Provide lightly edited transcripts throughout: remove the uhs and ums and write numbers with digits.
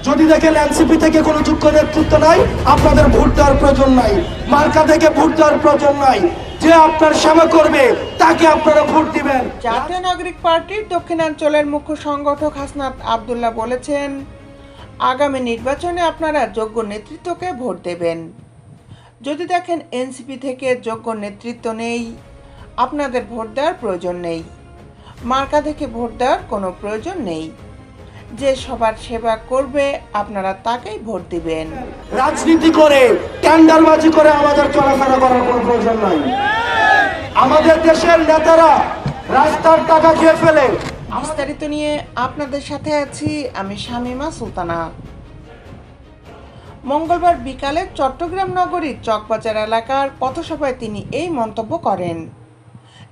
যদি দেখেন এনসিপি থেকে কোনো যোগ্য নেতৃত্ব নাই, আপনাদের ভোট দেওয়ার প্রয়োজন নাই। মার্কা থেকে ভোট দেওয়ার প্রয়োজন নাই। যে আপনার সেবা করবে তাকে আপনারা ভোট দিবেন। জাতীয় নাগরিক পার্টির দক্ষিণাঞ্চলের মুখ্য সংগঠক হাসনাত আব্দুল্লাহ বলেছেন, আগামী নির্বাচনে আপনারা যোগ্য নেতৃত্বকে ভোট দেবেন। যদি দেখেন এনসিপি থেকে যোগ্য নেতৃত্ব নেই, আপনাদের ভোট দেওয়ার প্রয়োজন নেই। মার্কা থেকে ভোট দেওয়ার কোনো প্রয়োজন নেই। যে সবার সেবা করবে আপনারা তাকেই ভোট দিবেন। রাজনীতি করে টেন্ডারবাজি করে আমাদের চলাফেরা করার কোনো প্রয়োজন নাই। আমাদের দেশের নেতারা রাস্তার টাকা খেয়ে ফেলে। বিস্তারিত নিয়ে আপনাদের সাথে আছি আমি শামীমা সুলতানা। মঙ্গলবার বিকালে চট্টগ্রাম নগরীর চকবাজার এলাকার পথসভায় তিনি এই মন্তব্য করেন।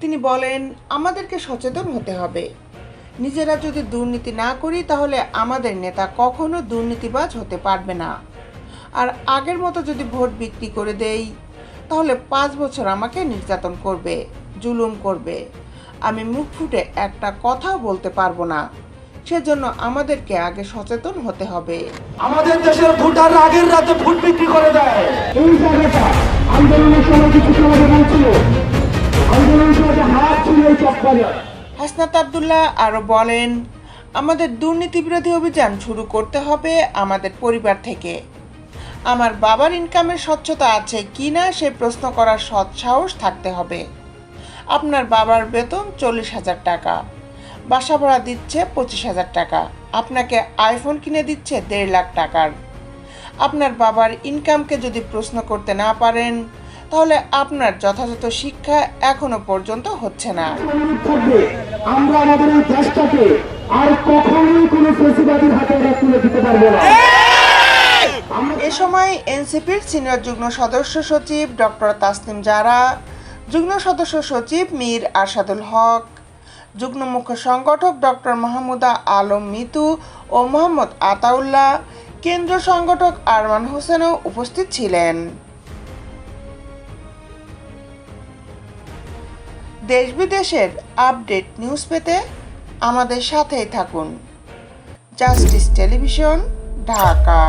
তিনি বলেন, আমাদেরকে সচেতন হতে হবে। নিজেরা যদি দুর্নীতি না করি তাহলে আমাদের নেতা কখনো দুর্নীতিবাজ হতে পারবে না। আর আগের মতো যদি ভোট বিক্রি করে দেই তাহলে 5 বছর আমাকে নির্যাতন করবে, জুলুম করবে। আমি মুখ ফুটে একটা কথাও বলতে পারবো না। সেজন্য আমাদেরকে আগে সচেতন হতে হবে। আমাদের দেশের ভোটার আগের রাতে ভোট বিক্রি করে দেয়। এই জায়গাটা আন্দোলনের সময় কিছু সময় বলছিল, আন্দোলনের সময় হাত ছিল এই চকবাজার। হাসনাত আব্দুল্লাহ আরও বলেন, আমাদের দুর্নীতি বিরোধী অভিযান শুরু করতে হবে আমাদের পরিবার থেকে। আমার বাবার ইনকামের স্বচ্ছতা আছে কি না সে প্রশ্ন করার সৎ সাহস থাকতে হবে। আপনার বাবার বেতন 40,000 টাকা, বাসা ভাড়া দিচ্ছে 25,000 টাকা, আপনাকে আইফোন কিনে দিচ্ছে 1.5 লাখ টাকার। আপনার বাবার ইনকামকে যদি প্রশ্ন করতে না পারেন তাহলে আপনার যথাযথ শিক্ষা এখনো পর্যন্ত হচ্ছে না। আমরা আমাদের এই দেশটাকে আর কখনোই কোনো ফেসিবাদীর হাতে তুলে দিতে পারবো না। এ সময় এনসিপির সিনিয়র যুগ্ম সদস্য সচিব ডক্টর তাসনিম জারা, যুগ্ম সদস্য সচিব মীর আরশাদুল হক, যুগ্ম মুখ্য সংগঠক ডক্টর মাহমুদা আলম মিতু ও মোহাম্মদ আতাউল্লাহ, কেন্দ্রীয় সংগঠক আরমান হোসেনও উপস্থিত ছিলেন। দেশ বিদেশের আপডেট নিউজ পেতে আমাদের সাথেই থাকুন। Justice television, Dhaka.